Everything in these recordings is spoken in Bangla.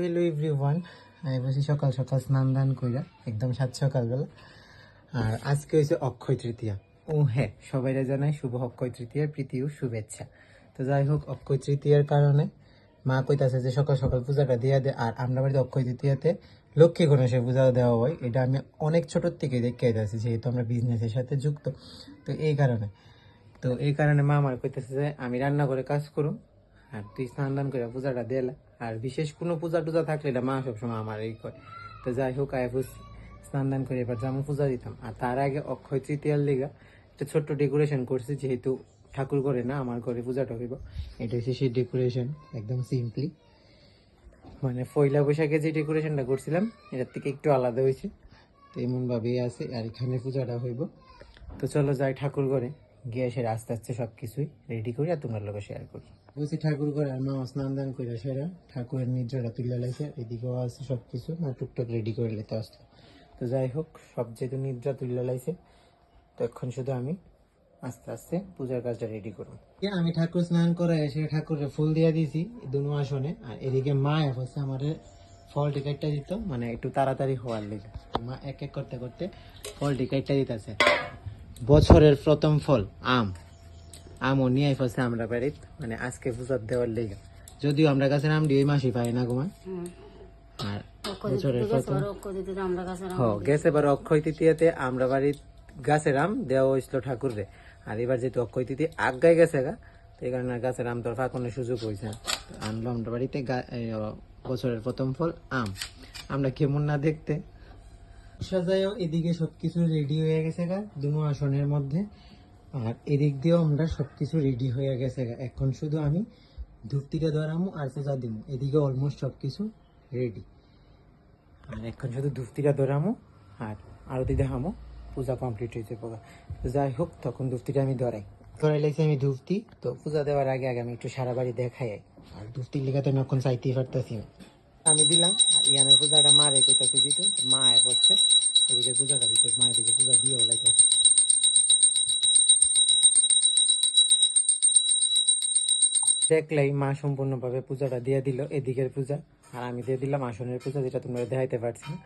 হ্যালো এভরিওয়ান, আমি বসি সকাল সকাল স্নান দান কইরা একদম সাত সকালবেলা। আর আজকে হয়েছে অক্ষয় তৃতীয়া। ও হ্যাঁ, সবাইরা জানাই শুভ অক্ষয় তৃতীয়ার প্রীতি ও শুভেচ্ছা। তো যাই হোক, অক্ষয় তৃতীয়ার কারণে মা কইতাছে যে সকাল সকাল পূজাটা দিয়া দে। আর আমরা বাড়িতে অক্ষয় তৃতীয়াতে লক্ষ্মী গণেশের পূজা দেওয়া হয়। এটা আমি অনেক ছোটোর থেকে দেখে আইতাছি, যেহেতু আমরা বিজনেসের সাথে যুক্ত। তো এই কারণে মা আমার কইতেছে যে আমি রান্না করে কাজ করুম, আর তুই স্নান দান করে পূজাটা দেলা। আর বিশেষ কোনো পূজা টুজা থাকলে এটা মা সবসময় আমার এই করে। তো যাই হোক, আয় বুঝছি স্নান দান করে এবার যেমন পূজা দিতাম। আর তার আগে অক্ষয় তৃতীয়ার লিগা একটা ছোট্ট ডেকোরেশন করছি, যেহেতু ঠাকুর করে না আমার ঘরে পূজাটা হইব। এটা হচ্ছে সেই ডেকোরেশন, একদম সিম্পলি। মানে পয়লা বৈশাখে যে ডেকোরেশনটা করছিলাম এটার থেকে একটু আলাদা হয়েছে। তো এমনভাবেই আছে, আর এখানে পূজাটা হইব। তো চলো যাই ঠাকুর ঘরে গিয়ে এসে আস্তে আস্তে সব কিছুই রেডি করি আর তোমার লোকে শেয়ার করি। বলছি ঠাকুর ঘরে আর মা স্নান দান করে সেরা ঠাকুরের নির্জরা তুলে লাইছে, এদিকেও আছে সব কিছু না টুকটাক রেডি করে নিতে আসলো। তো যাই হোক, সব যেহেতু নির্জা তুলে লাইছে, তো এখন শুধু আমি আস্তে আস্তে পূজার কাজটা রেডি করবো। আমি ঠাকুর স্নান করে এসে ঠাকুরের ফুল দিয়ে দিয়েছি দুনো আসনে। আর এদিকে মা হচ্ছে আমাদের ফল টিকেটটা দিত, মানে একটু তাড়াতাড়ি হওয়ার লেগে। মা এক এক করতে করতে ফল টিকেটটা দিতেছে। বছরের প্রথম ফল আমও নিয়ে ফেলছে আমরা বাড়িত, মানে আজকে পূজার দেওয়ার লেগে। যদিও আমরা গাছের আম দিয়ে মাসি পাই না ঘুমা। আর বছরের প্রথম গেছে এবার অক্ষয় তৃতীয়াতে আমরা বাড়ির গাছের আম দেওয়া হয়েছিল ঠাকুরে। আর এবার যেহেতু অক্ষয় তৃতীয়া আগায় গেছে গা, তো এই কারণে গাছের আম তোর ফাঁকনের সুযোগ হয়েছে। আনলো আমরা বাড়িতে বছরের প্রথম ফল আম। আমরা কেমন না দেখতে সাজায়ও এদিকে সবকিছু রেডি হয়ে গেছে গা দুনো আসনের মধ্যে। আর এদিক দিয়েও আমরা সবকিছু রেডি হয়ে গেছে গা। এখন শুধু আমি ধূপটিটা ধরামো আর পূজা দিব। এদিকে অলমোস্ট সবকিছু রেডি। আর এখন শুধু ধূপটিটা ধরামো আর আরতি দেখামো, পূজা কমপ্লিট হয়েছে পোকা। তো যাই হোক, তখন ধূপটিটা আমি ধরাই লাগছি আমি ধূপটি। তো পূজা দেওয়ার আগে আগে আমি একটু সারা বাড়ি দেখাই। আর ধূপটির লেখাতে এখন চাইতেই পারতেছি আমি দিলাম। আর ইয়ানের পূজাটা মা রে কইতাছি দিতে, মা পড়ছে এদিকে পূজাটা দিতে, মা এদিকে পূজা দিয়ে লাইতেছে। দেখলেই মা সম্পূর্ণভাবে পূজাটা দিয়ে দিল, এদিকের পূজা। আর আমি দিয়ে দিলাম আসনের পূজা, যেটা তোমরা দেখাইতে পারছি না।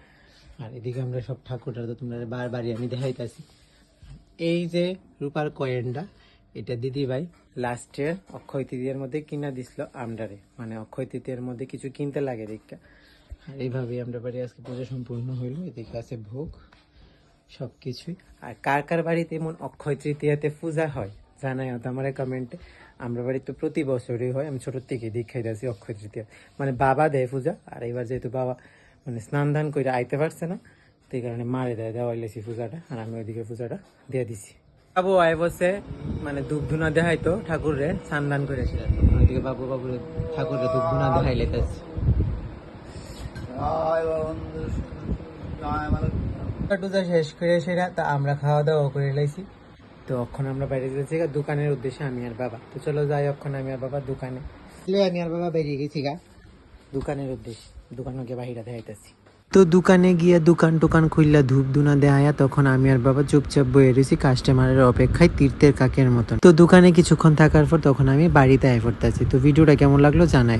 আর এদিকে আমরা সব ঠাকুরটা তো তোমরা বারবারই আমি দেখাইতেছি। এই যে রূপার কয়েনটা, এটা দিদি ভাই লাস্টের অক্ষয় তৃতীয়ার মধ্যে কিনা দিছিল আমরারে, মানে অক্ষয় তৃতীয়ার মধ্যে কিছু কিনতে লাগে দীক্ষা। আর এইভাবেই আমরা বাড়ি আজকে পূজা সম্পূর্ণ হইলো। এদিকে আছে ভোগ সব কিছুই। আর কার কার বাড়িতে এমন অক্ষয় তৃতীয়াতে পূজা হয় জানাই হতো আমার কমেন্টে। আমরা বাড়িতে তো প্রতি বছরই হয়, আমি ছোটোর থেকে দেখাই দিয়েছি অক্ষয় তৃতীয়া। মানে বাবা দেয় পূজা, আর এবার যেহেতু বাবা মানে স্নান দান করে আইতে পারছে না, তো এই কারণে মারে দেওয়াই লেছি পূজাটা। আর আমি ওইদিকে পূজাটা দিয়ে দিছি। বাবু আয় বসে মানে ধূপ ধুনা দেখাইতো ঠাকুরে স্নান দান করেছিলেন। ওইদিকে বাবু ঠাকুরে ধূপ ধুনা দেখাই লেতেছে। টুজা শেষ করে সেরা তা আমরা খাওয়া দাওয়া করে লাইছি। তো এখন আমরা বাইরে যেতেছি দোকানের উদ্দেশ্যে আমি আর বাবা। তো চলো যাই, এখন আমি আর বাবা দোকানে। আমি আর বাবা বেরিয়ে গেছি গা দোকানের উদ্দেশ্যে। দোকানে গিয়ে বাহিরা দেখাইতেছি। তো দোকানে গিয়ে দোকান টোকান খুললা ধূপ ধুনা দেখায়া তখন আমি আর বাবা চুপচাপ বয়ে রয়েছি কাস্টমারের অপেক্ষায় তীর্থের কাকের মতন। তো দোকানে কিছুক্ষণ থাকার পর তখন আমি বাড়িতে আয় পড়তেছি। তো ভিডিওটা কেমন লাগলো জানাই।